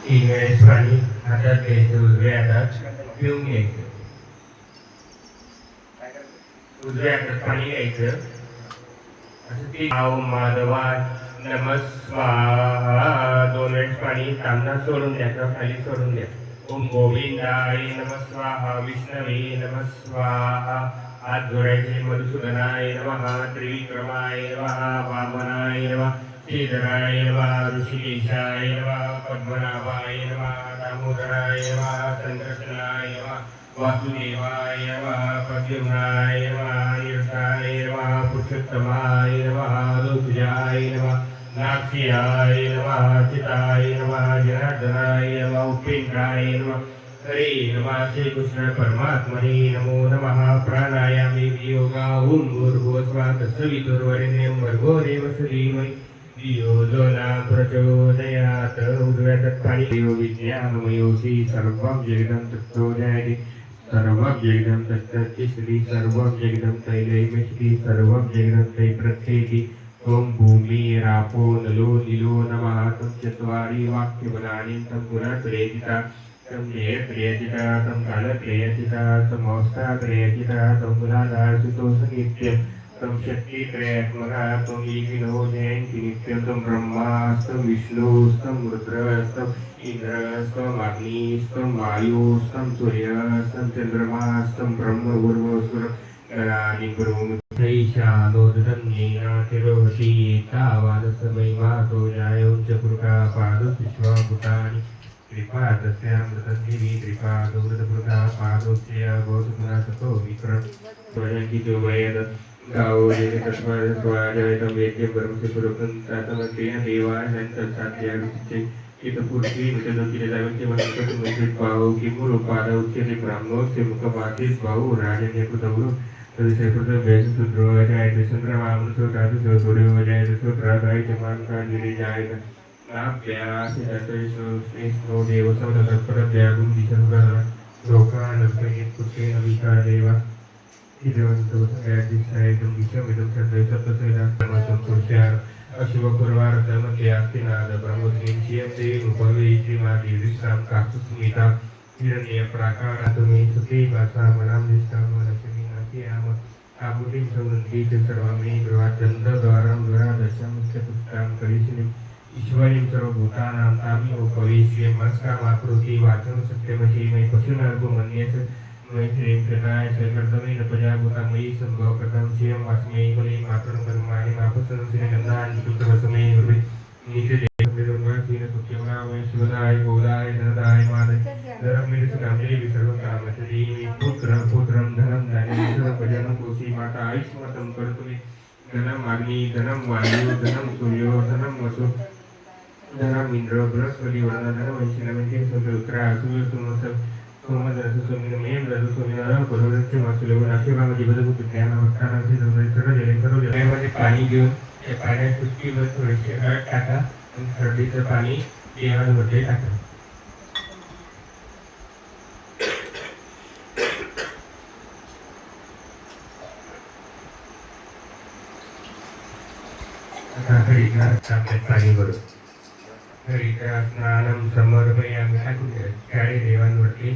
तीन वेळेस पाणी हातात घ्यायचं, उजव्या हातात पिऊन घ्यायचं. उजव्या हातात पाणी घ्यायचं असं ते ओम माधवा नमस्वाहा 2 वेळेस पाणी तांबडा सोडून द्यायचं, खाली सोडून द्यायचं. ओम गोविंदाय नमस्वाहा, विष्णवे नमस्वाहा. हात जोडायचे. मधुसूदनाय नमः, त्रिविक्रमाय नमः, वामनाय नमः, श्रीधराय नमः, ऋषिकेशाय नमः, पद्मनाभाय नमः, दामोदराय नमः, संकर्षणाय नमः, वासुदेवाय नमः, प्रद्युम्नाय नमः, निरुद्धाय नमः, पुरुषोत्तमाय नमः, लोकजाय नमः, नाक्षियाय नमः, चिताय नमः, जनार्दनाय नमः, उपेन्द्राय नमः. हरे नमः. श्री कृष्ण परमात्मने नमो नमः. प्राणायामे योगा ओम भूर्भुवस्सुवः तत्सवितुर्वरेण्यं भर्गो देवस्य धीमहि धियो यो न प्रचोदयात्. उजव्या हातात पाणी. देव विज्ञानमयोऽसि सर्वं जगदं तत्तो जयते. सर्वं जगदं तत्तत् श्री सर्वं जगदं तैलैव श्री सर्वं जगदं तै प्रत्येति. ओम भूमि रापो नलो नीलो नमः. तं चत्वारि वाक्यबलानि तं गुणत्रयेतिता. तं जयत्रयेतिता, तं कालत्रयेतिता, तं अवस्थात्रयेतिता, तं गुणाधारसुतोष नित्यं, तं शक्तित्रयात्मका, तं ईगिनो जयन्ति नित्यं, तं ब्रह्मास्तं विष्णुस्तं रुद्रस्तं इंद्रस्तं अग्निस्तं वायुस्तं सूर्यस्तं चन्द्रमास्तं ब्रह्म गुरुवसुरं गणानि गुरुं ईशानोदन्येन तिरोहति तावादसमयि मातो जायोञ्च पुरुषा पादोऽश्वाभूतानि कृपादस्यामृतद्भिः कृपादोमृतपुरुषा पादोस्य गौतमनाथतो विक्रम स्वयंकितो वयद गावो तस्मादस्वाजायतं वेद्यं ब्रह्मस्य पुरुषं देवाय हन्तसाध्याविचिच्चे चित्तपूर्ति मृतदन्तिरदावन्ति मनोकटुमैत्रित् भावो किमुरुपादौ उच्यते ब्राह्मणोऽस्य मुखमासीत् भावो राजन्यकृतौ तदृशकृतभेदसुद्रोजायते नाभ्यासितो देव समतत्परभ्यागुं दिशंकरः लोकानर्पयेत्पुत्रेण विकादेव इदवन्तो सयादिशायितं विषमिदं सद्वैसत्त्वसैदात्मसं पुरुषार अशिवपुरवारतमध्ये आस्तिनाद ब्रह्मोद्गीं श्रियं रूपवे श्रीमाति विश्रां काकुस्मिता हिरण्यप्राकारातुमे सुते भासा मनां निष्ठां मनसि नाट्याम आबुधिं सवन्ति च सर्वमे गृहाचन्द्रद्वारं द्वारादशं चतुष्टां करिशिनीम् ईश्वरीं सर्वभूतानां तामियोपवेश्ये मस्कामाकृति वाचं सत्यमशीमयि पशुनर्गो मन्येस मैत्रीं कृताय कर्तमेन प्रजाभूता मयि सम्भवकृतं श्रियं वास्मै बलिं मातरं कर्माणि मापसनं श्रीगन्धानि शुक्रवसमे नित्यदेवनिर्वाचीन सुख्यमावै शिवदाय गोदाय धनदाय मादय धरमिरसकामदेवी सर्वकामचरीमि पुत्रं धनं धान्यं भजनं कोशी माता आयुष्मतं कर्तुमे धनम् अग्नि धनं वायु धनं सूर्यो धनं वसु धनम् इंद्र बृहस्पति वरुण धनवंशिनमन्ते सुरुद्रा सूर्यसुमस सोमदरसुसोमिनमेव दरसुसोमिनाराम परवृत्ति मासुलेव नाशिकामध्ये बदलून ज्ञानवत्तानाचे सर्व जलामध्ये पाणी घेऊन त्या पाण्यात चुटकीभर थोडेसे हळद टाका आणि हळदीचं पाणी देवांमध्ये टाका. पाणी भरून हरिद्रा स्नानं समर्पयामि. चाळी देवांवरती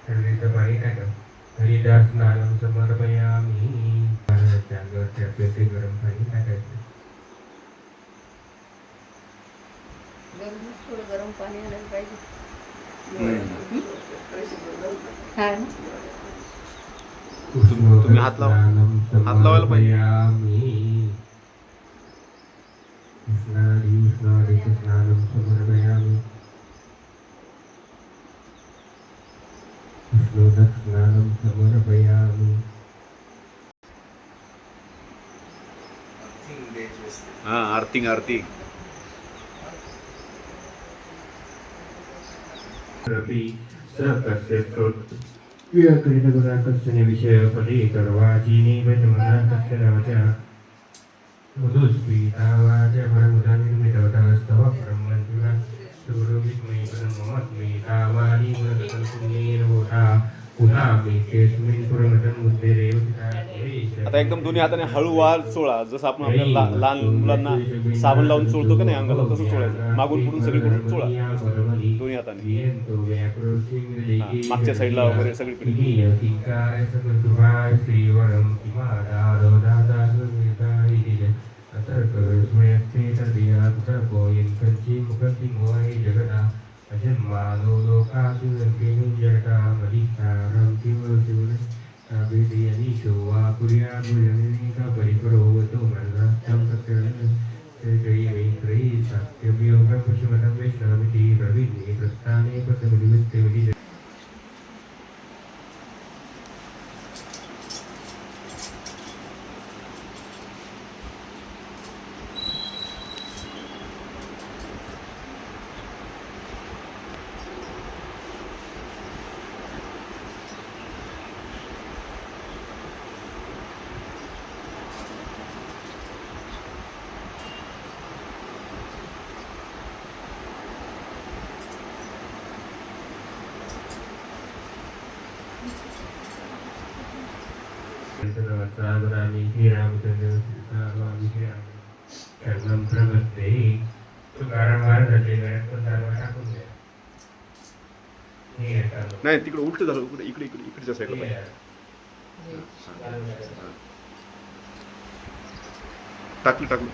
हळदीचं पाणी टाका. हरिद्रा स्नानं समर्पयामि. त्यातलं ते गरम पाणी टाकायचं. थोडं गरम पाणी आणायला पाहिजे. तुम्ही हात लावायला पाहिजे. स्नानं समर्पयामि. स्नानं समर्पयामि. हाँ आरती आरती विषय पदे कर्वाचीनी वचमनाकस्य नवचा मधुस्फीतावाच परमुदानिर्मितवतस्तव ब्रह्मन्तुना सुरविस्मयी ब्रह्ममस्मि तावानि मनकल्पुण्येन होता पुनामि केस्मिन् पुरमदन् मुद्देरेव आता एकदम दोन्ही हाताने हळूवार चोळा, जसं आपण आपल्या लहान मुलांना साबण लावून चोळतो का नाही अंगाला, तसं चोळायचं. मागून पुढून सगळीकडून चोळा दोन्ही हाताने. मागच्या साईडला वगैरे सगळीकडे. नाही तिकडे उलट झालं, इकडे इकडे इकडे इकडच्या साईडला पाहिजे. टाकली टाकली.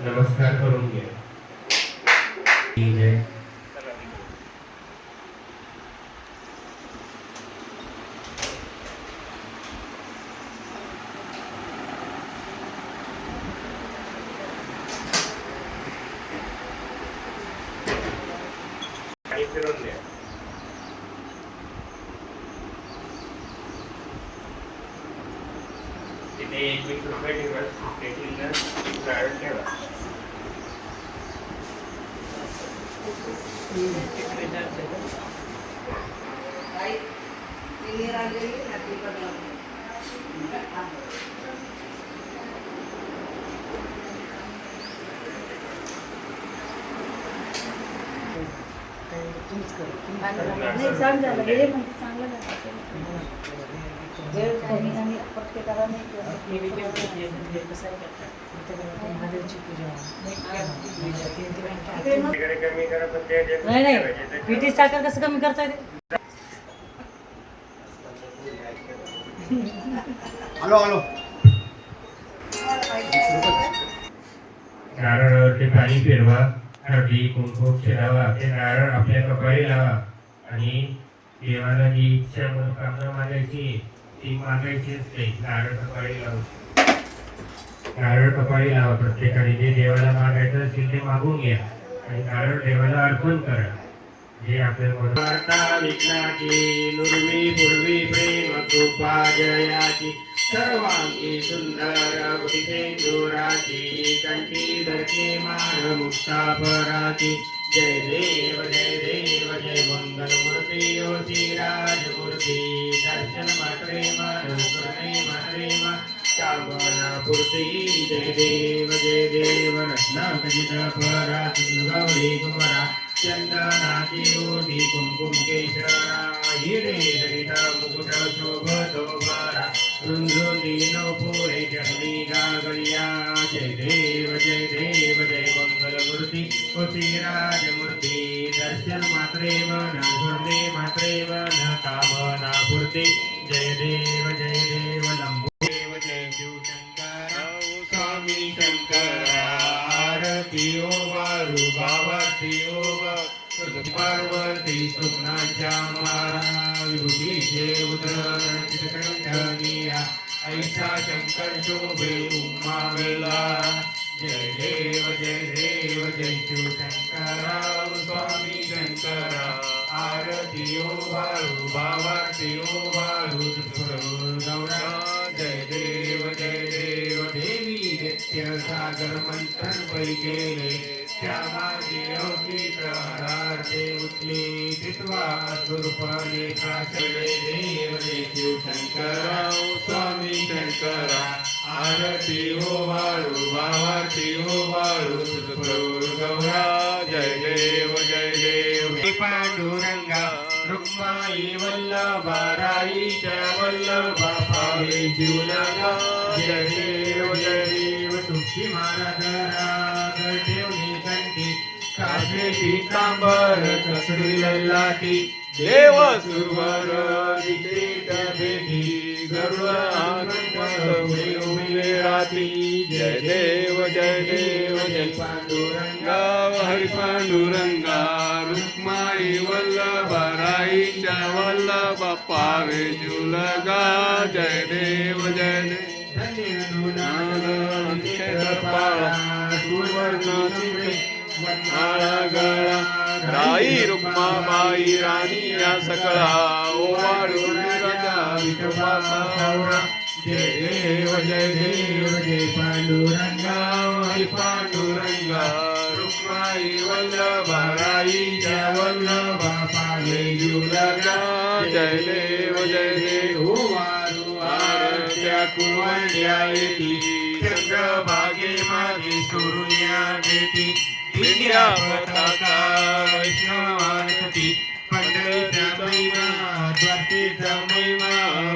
नमस्कार करून घ्या. आणि फिरून द्या. तिथे 21 रुपये दिवस ठेवा. नाही छान झालं हे म्हणजे चांगलं झालं. वेळ कमी आणि प्रत्येकाला नाही नाही पिठी साखर कसं कमी करता येते. Hello hello. नारळावरती पाणी फिरवा, हळदी कुंकू फिरवा, ते नारळ आपल्या कपाळी लावा आणि देवाला जी इच्छा मनोकामना मागायची ती मागायची असते. नारळ कपाळी लावून नारळ कपाळी लावा. प्रत्येकाने जे देवाला मागायचं असेल ते मागून घ्या आणि नारळ देवाला अर्पण करा. जे आपल्या वार्ता विघ्नाची नुर्वी पूर्वी प्रेम कृपा जयाची सर्वांगी सुंदर बुद्धिसेंदुराची कंठी धरके मान मुक्ता पराची. जय देव जय मंगल मूर्ती ओ श्रीराज मूर्ती. दर्शन मात्रे मन स्मरणे मात्रे मन कामना पूर्ती. जय देव रत्ना खचित परा गौरी कुमारा चंदनाची रोटी कुंकुम केशरा हिरे हरित मुकुट शोभतो भरा रुंजुनी नवपुरे चंदी गागरिया. जय देव जय मंगल मूर्ती ओ श्रीराज मूर्ती. दर्शन मात्रे मन स्मरणे मात्रे मन कामना पूर्ती. जय देव लंबो जय शिवशंकर स्वामी शंकर. आरती ओ वारु बाबाती ओ पार्वती सुनाच्या मारा विभूतीचे उदर चित्रकंठनिया ऐसा शंकर शोभे उमा वेला. जय देव जय शिवशंकरा स्वामी शंकरा आरती ओ बाळू भावाती ओ बाळू गौरा जय देव देवी नित्य सागर मंथन पै केले श्यामाजी अवचित हरार्थे उठली तिथवा स्वरूप लेखा जय देव जय शिवशंकरा स्वामी शंकरा आरती ओ बाळू भावाती ओ बाळू गौरा जय देव पांडुरंगा रुक्माई वल्लभा राईच्या वल्लभा पावे जीवलगा जय देव तुझी महाराज ठेवणी कंठी कासे पीतांबर कसरी ललाटी देव सुरवर दिकेत भेटी गरुड पुढे उभे राहती जय देव जय पांडुरंगा हरी पांडुरंगा रुक्माई वल्लभा राईच्या वल्लभा पावे जुलगा जय देव राई रुक्माबाई राणी या सकळा ओवाळून राजा विठोबा जय देव जय पांडुरंगा हरी पांडुरंगा रुक्माई वल्लभा राईच्या वल्लभा पावे जुलगा जय देव ओवाळू आरत्या कुरवंड्या येती चंद्रभागे मागे सुरुया देती दिंड्या पताका वैष्णवांसाठी पंढरीचा महिमा द्वारकेचा महिमा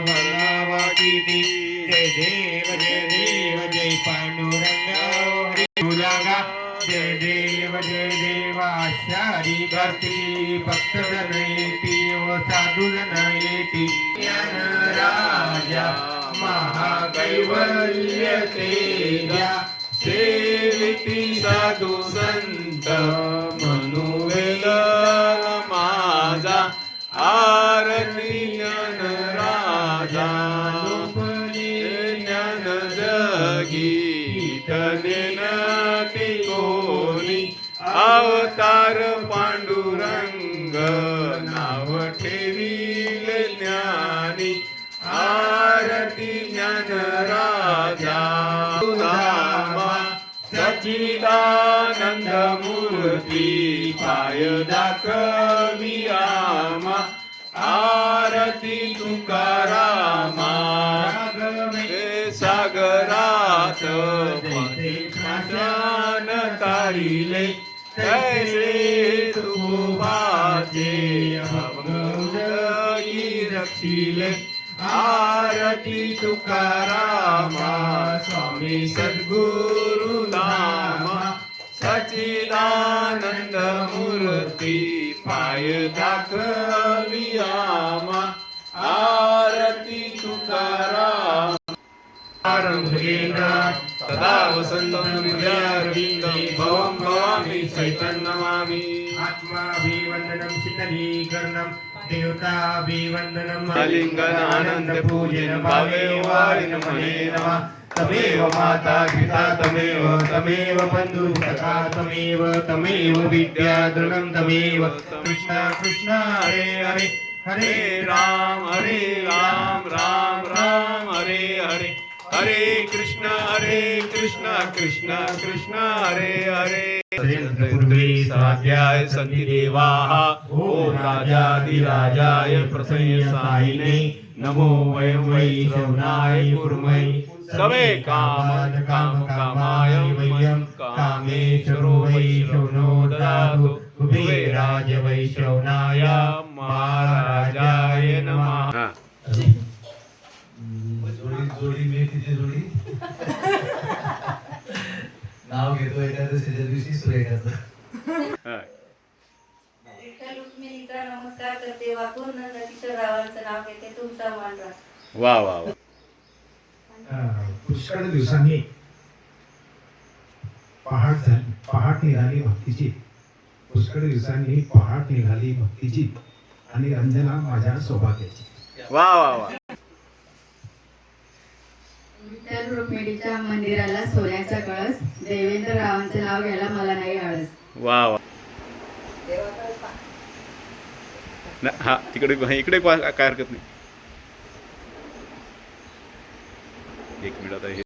भरला वाटीती जय देव जय पांडुरंगा हरी तुलागा जय देव आषाढी कार्तिकी भक्तजन येती व साधुजन येती ज्ञान राजा महाकैवल्य तेजा सेविती साधू संत मनुवेल माझा आरती ज्ञान राजा ज्ञान जगी तनेनती कोणी अवतार पांडुरंग नाव ठेविले ज्ञानी आरती ज्ञान राजा सच्चिदानंद मूर्ती पाय दाखवी आमा आरती तुकारामा सागरात स्मशान तारिले कैसे तुपाचे अवघी रक्षिले आरती तुकारामा स्वामी सद्गुरु धामा सच्चिदानंद मूर्ती पाय दाखवी आमा आरती तुकाराम सदा वसंतं हृदयारविन्दं भवं भवामि चैतन्यमामि आत्माभिवन्दनं शीतलीकरणं देवताभिवन्दनं आलिङ्गन आनन्दपूजनं भावे वारिन मने नमः तमेव माता पिता तमेव बन्धु सखा तमेव विद्या दृढं तमेव कृष्ण हरे हरे हरे राम राम राम हरे हरे हरे कृष्ण कृष्ण कृष्ण हरे हरे पूर्वे स्वाध्याय सन्ति देवाः ॐ राजाधिराजाय प्रसयसायिने नमो वयं वै श्रवणाय कुर्महे सवे कामाय वयं कामेश्वरो वै श्रवणो ददातु कुबेराय वै श्रवणाय महाराजाय नमः जोडी मेथीची जोडी नाव घेतो एकादशीच्या दिवशी सुरेखाचं विठ्ठल रुक्मिणीचा नमस्कार करते वाकून किशोररावांचं नाव घेते तुमचा मान राख वा वा वा पुष्कळ दिवसांनी पहाट निघाली भक्तीची पुष्कळ दिवसांनी पहाट निघाली भक्तीची आणि रंजना माझ्या सौभाग्याची वा वा वा विठ्ठल रुक्मिणीच्या मंदिराला सोन्याचा कळस, देवेंद्र रावांचं नाव घ्यायला मला नाही आळस. वा वा हा तिकडे इकडे काय हरकत नाही. एक मिनिट आता हे